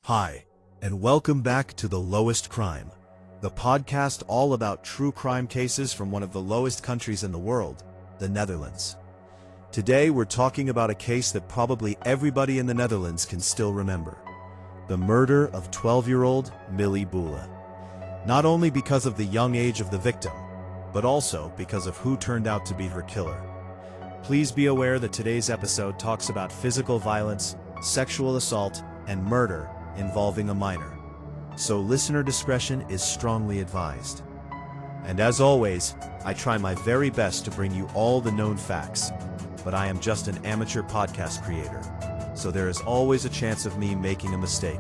Hi, and welcome back to The Lowest Crime, the podcast all about true crime cases from one of the lowest countries in the world, the Netherlands. Today we're talking about a case that probably everybody in the Netherlands can still remember. The murder of 12-year-old Millie Boele. Not only because of the young age of the victim, but also because of who turned out to be her killer. Please be aware that today's episode talks about physical violence, sexual assault, and murder involving a minor. So listener discretion is strongly advised. And as always, I try my very best to bring you all the known facts, but I am just an amateur podcast creator, so there is always a chance of me making a mistake.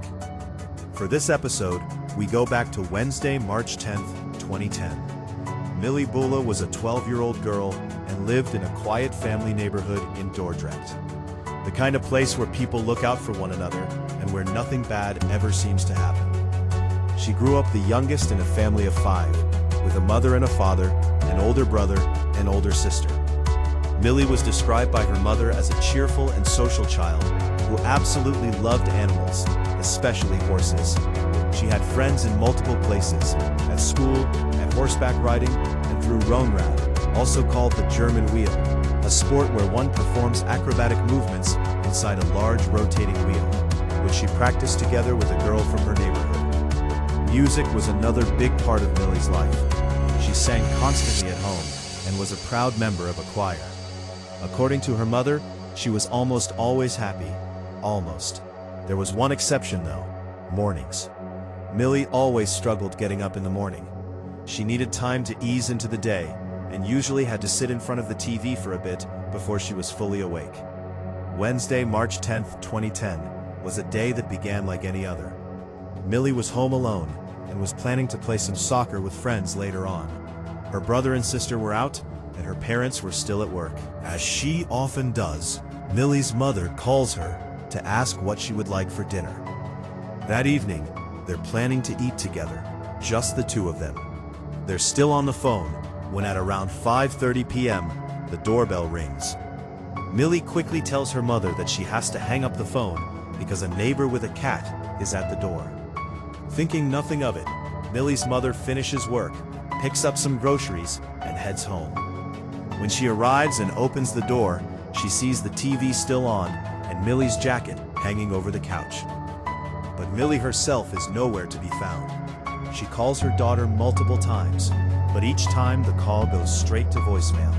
For this episode, we go back to Wednesday, March 10th, 2010. Millie Boele was a 12-year-old girl and lived in a quiet family neighborhood in Dordrecht. The kind of place where people look out for one another and where nothing bad ever seems to happen. She grew up the youngest in a family of 5, with a mother and a father, an older brother, and older sister. Millie was described by her mother as a cheerful and social child who absolutely loved animals, especially horses. She had friends in multiple places, at school, at horseback riding, and through Roonrad, also called the German wheel, a sport where one performs acrobatic movements inside a large rotating wheel, which she practiced together with a girl from her neighborhood. Music was another big part of Millie's life. She sang constantly at home and was a proud member of a choir. According to her mother, she was almost always happy. Almost. There was one exception though: mornings. Millie always struggled getting up in the morning. She needed time to ease into the day, and usually had to sit in front of the TV for a bit before she was fully awake. Wednesday, March 10th, 2010, was a day that began like any other. Millie was home alone and was planning to play some soccer with friends later on. Her brother and sister were out, and her parents were still at work. As she often does, Millie's mother calls her to ask what she would like for dinner. That evening, they're planning to eat together, just the two of them. They're still on the phone when at around 5:30 p.m., the doorbell rings. Millie quickly tells her mother that she has to hang up the phone because a neighbor with a cat is at the door. Thinking nothing of it, Millie's mother finishes work, picks up some groceries, and heads home. When she arrives and opens the door, she sees the TV still on and Millie's jacket hanging over the couch. But Millie herself is nowhere to be found. She calls her daughter multiple times, but each time the call goes straight to voicemail.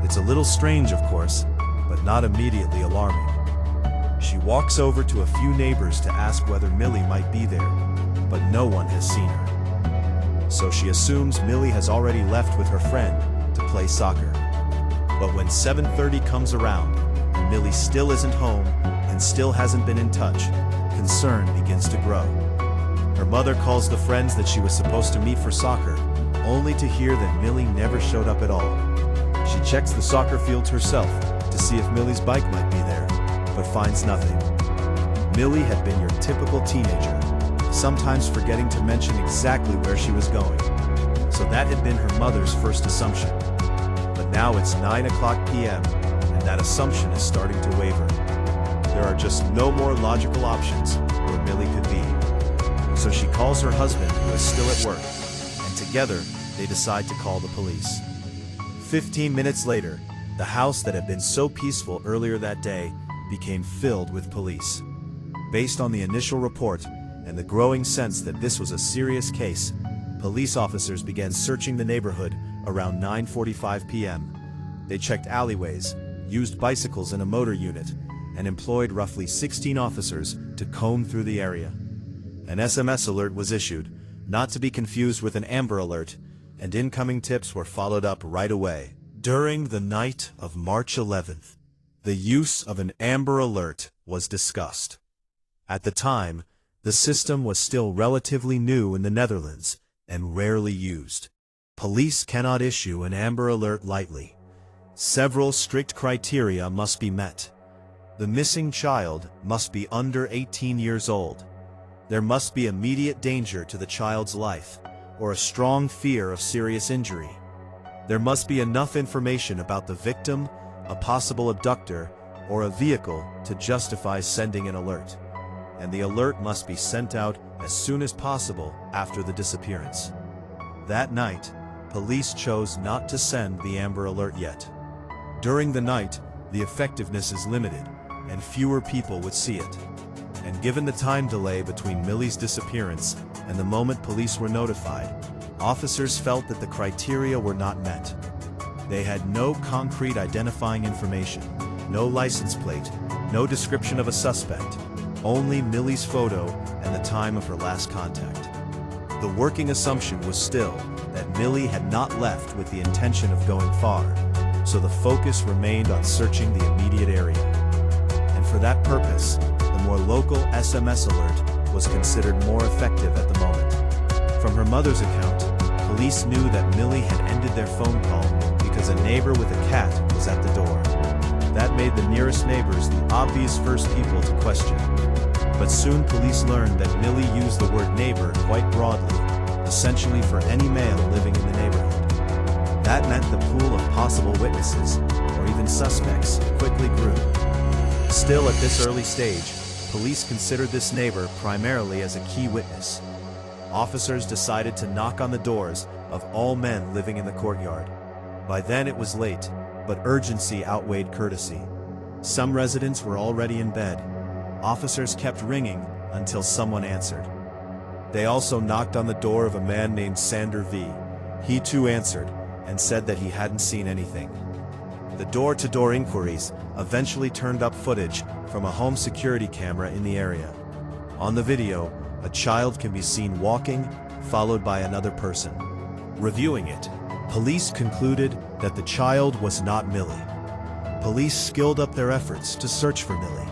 It's a little strange, of course, but not immediately alarming. She walks over to a few neighbors to ask whether Millie might be there, but no one has seen her. So she assumes Millie has already left with her friend to play soccer. But when 7:30 comes around, and Millie still isn't home and still hasn't been in touch, concern begins to grow. Her mother calls the friends that she was supposed to meet for soccer, only to hear that Millie never showed up at all. She checks the soccer fields herself to see if Millie's bike might be there, but finds nothing. Millie had been your typical teenager, sometimes forgetting to mention exactly where she was going. So that had been her mother's first assumption. But now it's 9:00 p.m., and that assumption is starting to waver. There are just no more logical options where Millie could be. So she calls her husband, who is still at work, and together they decide to call the police. 15 minutes later, the house that had been so peaceful earlier that day became filled with police. Based on the initial report and the growing sense that this was a serious case, police officers began searching the neighborhood around 9:45 p.m. They checked alleyways, used bicycles and a motor unit, and employed roughly 16 officers to comb through the area. An SMS alert was issued, not to be confused with an Amber Alert, and incoming tips were followed up right away. During the night of March 11th, the use of an Amber Alert was discussed. At the time, the system was still relatively new in the Netherlands and rarely used. Police cannot issue an Amber Alert lightly. Several strict criteria must be met. The missing child must be under 18 years old. There must be immediate danger to the child's life, or a strong fear of serious injury. There must be enough information about the victim, a possible abductor, or a vehicle to justify sending an alert. and the alert must be sent out as soon as possible after the disappearance. That night, police chose not to send the Amber Alert yet. During the night, the effectiveness is limited, and fewer people would see it. And given the time delay between Millie's disappearance and the moment police were notified, officers felt that the criteria were not met. They had no concrete identifying information, no license plate, no description of a suspect, only Millie's photo and the time of her last contact. The working assumption was still that Millie had not left with the intention of going far, so the focus remained on searching the immediate area. And for that purpose, the more local SMS alert was considered more effective at the moment. From her mother's account, police knew that Millie had ended their phone call because a neighbor with a cat was at the door. That made the nearest neighbors the obvious first people to question. But soon police learned that Millie used the word neighbor quite broadly, essentially for any male living in the neighborhood. That meant the pool of possible witnesses, or even suspects, quickly grew. Still at this early stage, police considered this neighbor primarily as a key witness. Officers decided to knock on the doors of all men living in the courtyard. By then it was late, but urgency outweighed courtesy. Some residents were already in bed. Officers kept ringing until someone answered. They also knocked on the door of a man named Sander V. He too answered, and said that he hadn't seen anything. The door-to-door inquiries eventually turned up footage from a home security camera in the area. On the video, a child can be seen walking, followed by another person. Reviewing it, police concluded that the child was not Millie. Police skilled up their efforts to search for Millie.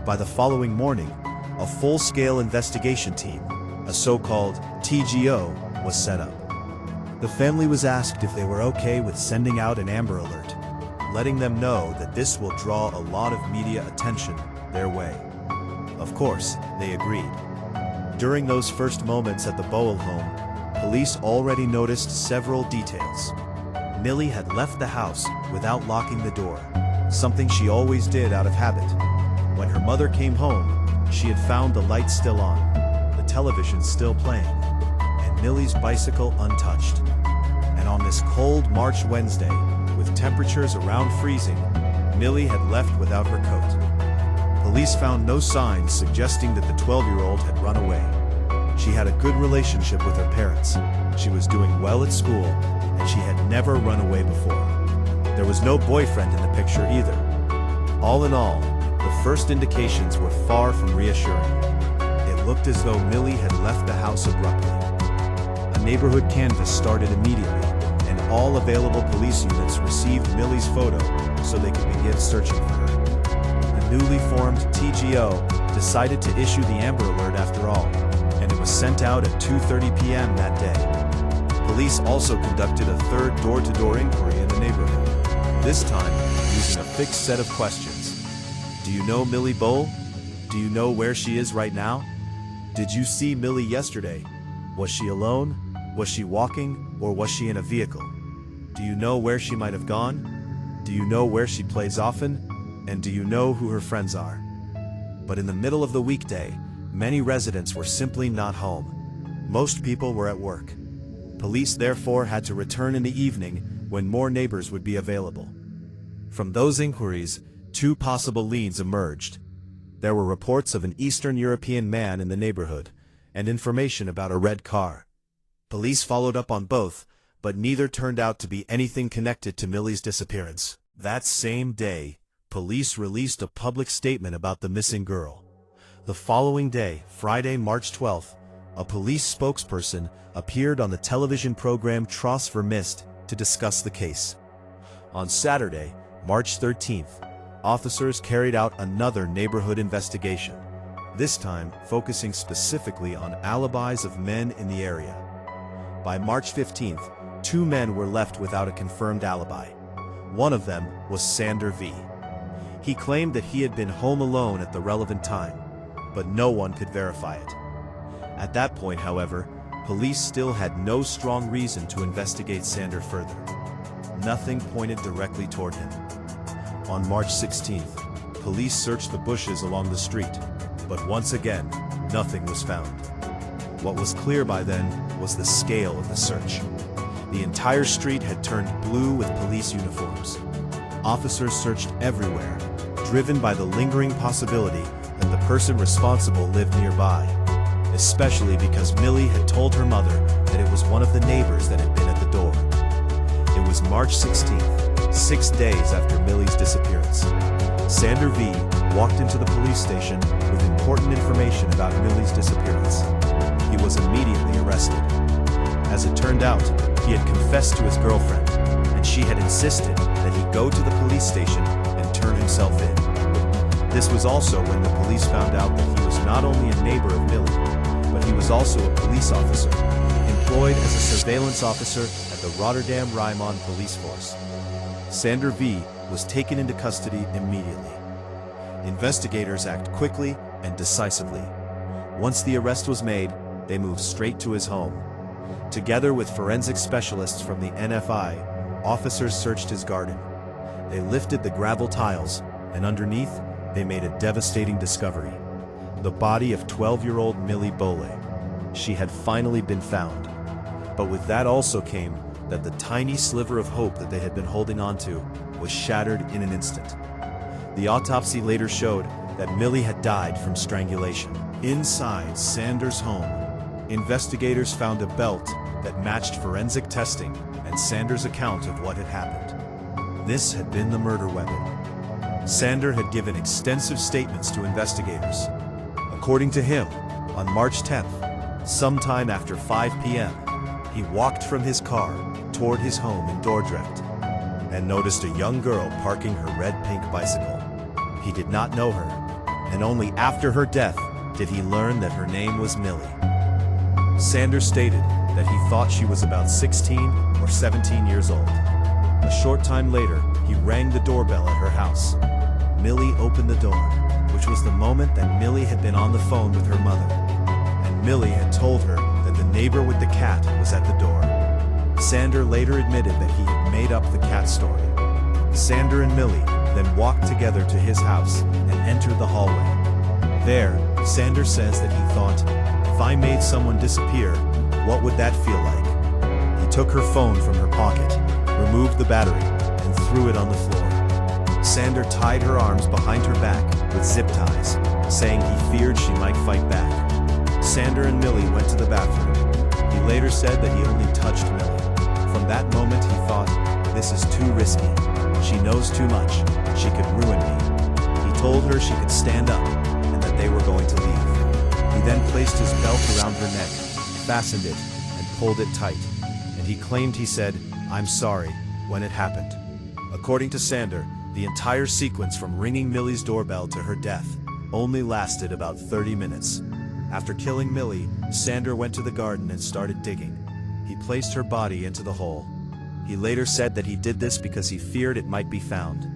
By the following morning, a full-scale investigation team, a so-called TGO, was set up. The family was asked if they were okay with sending out an Amber Alert, letting them know that this will draw a lot of media attention their way. Of course, they agreed. During those first moments at the Boele home, police already noticed several details. Millie had left the house without locking the door, something she always did out of habit. When her mother came home, she had found the lights still on, the television still playing, and Millie's bicycle untouched. And on this cold March Wednesday, with temperatures around freezing, Millie had left without her coat. Police found no signs suggesting that the 12-year-old had run away. She had a good relationship with her parents. She was doing well at school, and she had never run away before. There was no boyfriend in the picture either. All in all, the first indications were far from reassuring. It looked as though Millie had left the house abruptly. A neighborhood canvass started immediately, and all available police units received Millie's photo so they could begin searching for her. The newly formed TGO decided to issue the Amber Alert after all, and it was sent out at 2:30 p.m. that day. Police also conducted a third door-to-door inquiry in the neighborhood, this time using a fixed set of questions. Do you know Millie Boele? Do you know where she is right now? Did you see Millie yesterday? Was she alone? Was she walking, or was she in a vehicle? Do you know where she might have gone? Do you know where she plays often? And do you know who her friends are? But in the middle of the weekday, many residents were simply not home. Most people were at work. Police therefore had to return in the evening when more neighbors would be available. From those inquiries, two possible leads emerged. There were reports of an Eastern European man in the neighborhood, and information about a red car. Police followed up on both, but neither turned out to be anything connected to Millie's disappearance. That same day, police released a public statement about the missing girl. The following day, Friday, March 12th, a police spokesperson appeared on the television program Tross Vermist to discuss the case. On Saturday, March 13th, officers carried out another neighborhood investigation, this time focusing specifically on alibis of men in the area. By March 15th, 2 men were left without a confirmed alibi. One of them was Sander V. He claimed that he had been home alone at the relevant time, but no one could verify it. At that point, however, police still had no strong reason to investigate Sander further. Nothing pointed directly toward him. On March 16th, police searched the bushes along the street. But once again, nothing was found. What was clear by then was the scale of the search. The entire street had turned blue with police uniforms. Officers searched everywhere, driven by the lingering possibility that the person responsible lived nearby, especially because Millie had told her mother that it was one of the neighbors that had been at the door. It was March 16th, 6 days after Millie's disappearance. Sander V. walked into the police station with important information about Millie's disappearance. He was immediately arrested. As it turned out, he had confessed to his girlfriend, and she had insisted that he go to the police station and turn himself in. This was also when the police found out that he was not only a neighbor of Millie, but he was also a police officer, employed as a surveillance officer at the Rotterdam Rijnmond police force. Sander V. was taken into custody immediately. Investigators acted quickly and decisively. Once the arrest was made, they moved straight to his home. Together with forensic specialists from the NFI, officers searched his garden. They lifted the gravel tiles, and underneath, they made a devastating discovery: the body of 12-year-old Millie Boele. She had finally been found. But with that also came that the tiny sliver of hope that they had been holding onto was shattered in an instant. The autopsy later showed that Millie had died from strangulation. Inside Sander's home, investigators found a belt that matched forensic testing and Sander's account of what had happened. This had been the murder weapon. Sander had given extensive statements to investigators. According to him, on March 10th, sometime after 5 p.m., he walked from his car toward his home in Dordrecht and noticed a young girl parking her red-pink bicycle. He did not know her, and only after her death did he learn that her name was Millie. Sander stated that he thought she was about 16 or 17 years old. A short time later, he rang the doorbell at her house. Millie opened the door, which was the moment that Millie had been on the phone with her mother. And Millie had told her that the neighbor with the cat was at the door. Sander later admitted that he had made up the cat story. Sander and Millie then walked together to his house and entered the hallway. There, Sander says that he thought, if I made someone disappear, what would that feel like? He took her phone from her pocket, removed the battery, and threw it on the floor. Sander tied her arms behind her back with zip ties, saying he feared she might fight back. Sander and Millie went to the bathroom. He later said that he only touched Millie. From that moment he thought, this is too risky. She knows too much. She could ruin me. He told her she could stand up and that they were going to leave. He then placed his belt around her neck, fastened it, and pulled it tight. And he claimed he said, "I'm sorry," when it happened. According to Sander, the entire sequence from ringing Millie's doorbell to her death only lasted about 30 minutes. After killing Millie, Sander went to the garden and started digging. He placed her body into the hole. He later said that he did this because he feared it might be found.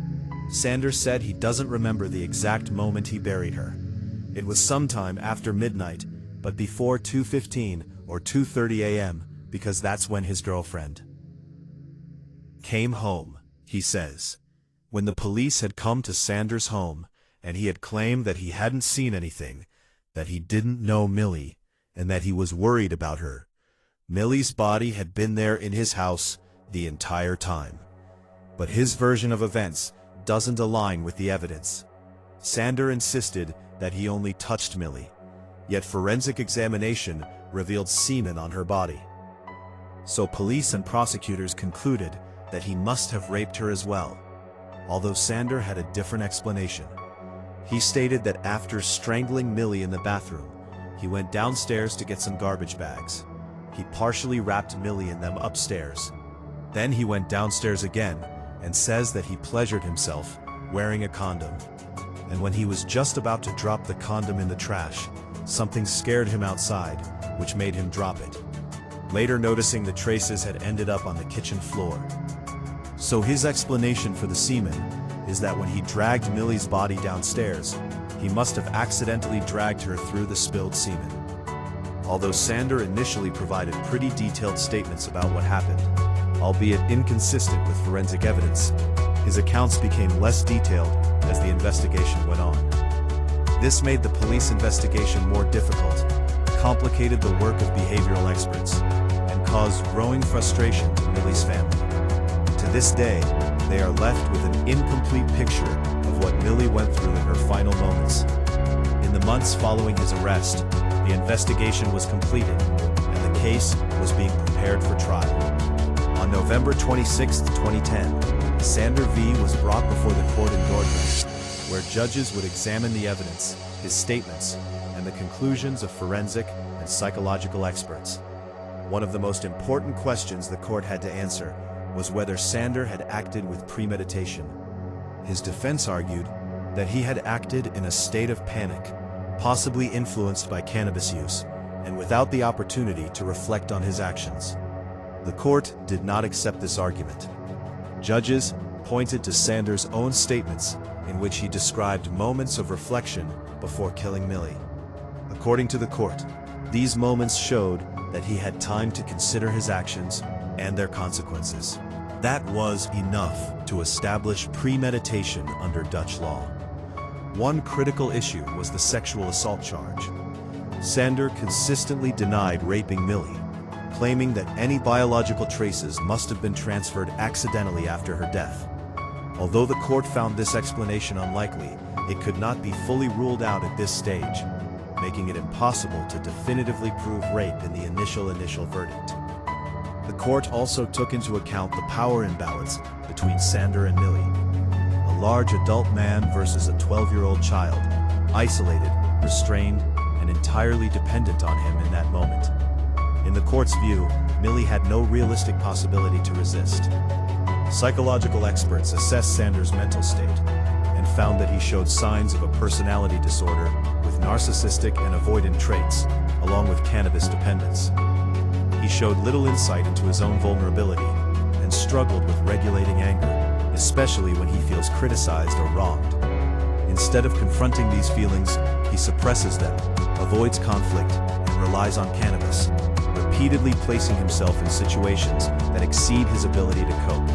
Sander said he doesn't remember the exact moment he buried her. It was sometime after midnight, but before 2:15 or 2:30 a.m., because that's when his girlfriend came home, he says. When the police had come to Sander's home, and he had claimed that he hadn't seen anything, that he didn't know Millie, and that he was worried about her, Millie's body had been there in his house the entire time. But his version of events doesn't align with the evidence. Sander insisted that he only touched Millie, yet forensic examination revealed semen on her body. So police and prosecutors concluded that he must have raped her as well, although Sander had a different explanation. He stated that after strangling Millie in the bathroom, he went downstairs to get some garbage bags. He partially wrapped Millie in them upstairs. Then he went downstairs again and says that he pleasured himself wearing a condom. And when he was just about to drop the condom in the trash, something scared him outside, which made him drop it, later noticing the traces had ended up on the kitchen floor. So his explanation for the semen is that when he dragged Millie's body downstairs, he must have accidentally dragged her through the spilled semen. Although Sander initially provided pretty detailed statements about what happened, albeit inconsistent with forensic evidence, his accounts became less detailed as the investigation went on. This made the police investigation more difficult, complicated the work of behavioral experts, and caused growing frustration to Millie's family. To this day, they are left with an incomplete picture of what Millie went through in her final moments. In the months following his arrest, the investigation was completed, and the case was being prepared for trial. On November 26, 2010, Sander V. was brought before the court in Dordrecht, where judges would examine the evidence, his statements, and the conclusions of forensic and psychological experts. One of the most important questions the court had to answer was whether Sander had acted with premeditation. His defense argued that he had acted in a state of panic, possibly influenced by cannabis use, and without the opportunity to reflect on his actions. The court did not accept this argument. Judges pointed to Sander's own statements in which he described moments of reflection before killing Millie. According to the court, these moments showed that he had time to consider his actions and their consequences. That was enough to establish premeditation under Dutch law. One critical issue was the sexual assault charge. Sander consistently denied raping Millie, claiming that any biological traces must have been transferred accidentally after her death. Although the court found this explanation unlikely, it could not be fully ruled out at this stage, making it impossible to definitively prove rape in the initial verdict. The court also took into account the power imbalance between Sander and Millie. A large adult man versus a 12-year-old child, isolated, restrained, and entirely dependent on him in that moment. In the court's view, Millie had no realistic possibility to resist. Psychological experts assessed Sander's mental state and found that he showed signs of a personality disorder with narcissistic and avoidant traits, along with cannabis dependence. He showed little insight into his own vulnerability and struggled with regulating anger, especially when he feels criticized or wronged. Instead of confronting these feelings, he suppresses them, avoids conflict, and relies on cannabis, repeatedly placing himself in situations that exceed his ability to cope.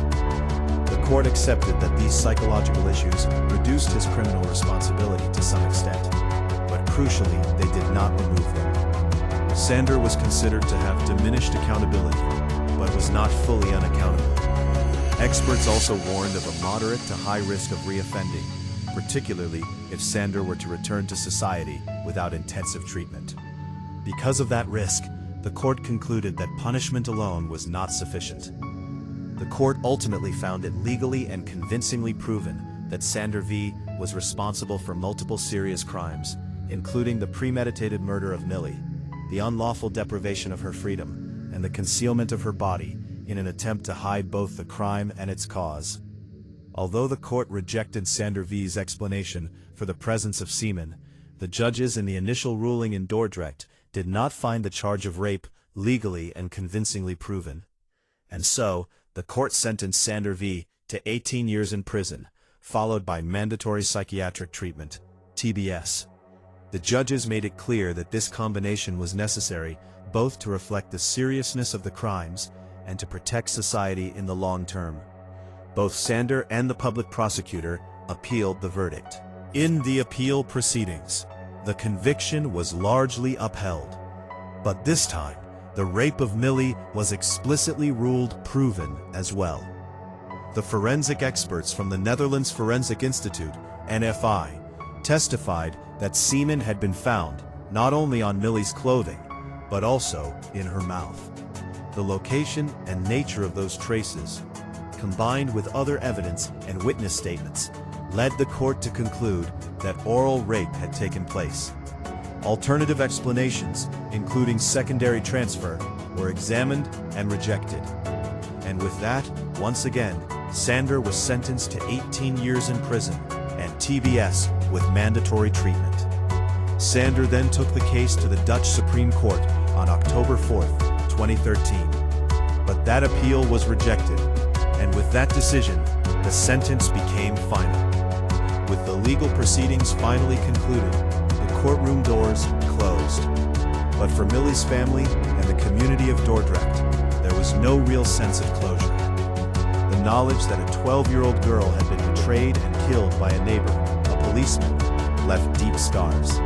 The court accepted that these psychological issues reduced his criminal responsibility to some extent, but crucially, they did not remove them. Sander was considered to have diminished accountability, but was not fully unaccountable. Experts also warned of a moderate to high risk of reoffending, particularly if Sander were to return to society without intensive treatment. Because of that risk, the court concluded that punishment alone was not sufficient. The court ultimately found it legally and convincingly proven that Sander V. was responsible for multiple serious crimes, including the premeditated murder of Millie, the unlawful deprivation of her freedom, and the concealment of her body in an attempt to hide both the crime and its cause. Although the court rejected Sander V.'s explanation for the presence of semen, the judges in the initial ruling in Dordrecht did not find the charge of rape legally and convincingly proven. And so, the court sentenced Sander V. to 18 years in prison, followed by mandatory psychiatric treatment, TBS. The judges made it clear that this combination was necessary both to reflect the seriousness of the crimes and to protect society in the long term. Both Sander and the public prosecutor appealed the verdict. In the appeal proceedings, the conviction was largely upheld. But this time, the rape of Millie was explicitly ruled proven as well. The forensic experts from the Netherlands Forensic Institute, NFI, testified that semen had been found not only on Millie's clothing, but also in her mouth. The location and nature of those traces, combined with other evidence and witness statements, led the court to conclude that oral rape had taken place. Alternative explanations, including secondary transfer, were examined and rejected. And with that, once again, Sander was sentenced to 18 years in prison and TBS with mandatory treatment. Sander then took the case to the Dutch Supreme Court on October 4, 2013. But that appeal was rejected, and with that decision, the sentence became final. With the legal proceedings finally concluded, the courtroom doors closed. But for Millie's family and the community of Dordrecht, there was no real sense of closure. The knowledge that a 12-year-old girl had been betrayed and killed by a neighbor, a policeman, left deep scars.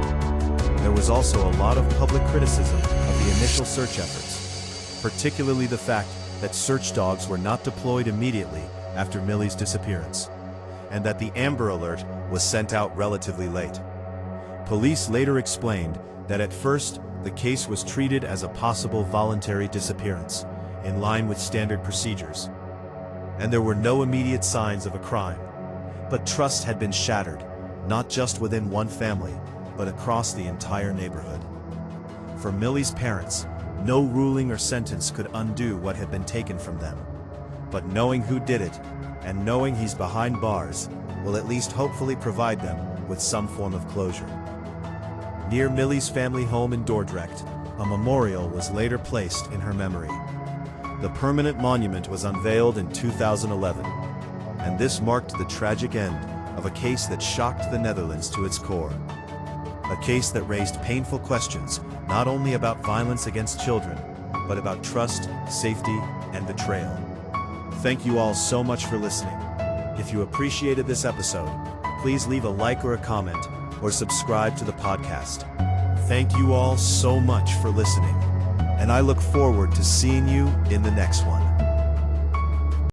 There was also a lot of public criticism of the initial search efforts, particularly the fact that search dogs were not deployed immediately after Millie's disappearance, and that the Amber Alert was sent out relatively late. Police later explained that at first, the case was treated as a possible voluntary disappearance, in line with standard procedures, and there were no immediate signs of a crime. But trust had been shattered, not just within one family, but across the entire neighborhood. For Millie's parents, no ruling or sentence could undo what had been taken from them. But knowing who did it, and knowing he's behind bars, will at least hopefully provide them with some form of closure. Near Millie's family home in Dordrecht, a memorial was later placed in her memory. The permanent monument was unveiled in 2011, and this marked the tragic end of a case that shocked the Netherlands to its core. A case that raised painful questions, not only about violence against children, but about trust, safety, and betrayal. Thank you all so much for listening. If you appreciated this episode, please leave a like or a comment, or subscribe to the podcast. Thank you all so much for listening, and I look forward to seeing you in the next one.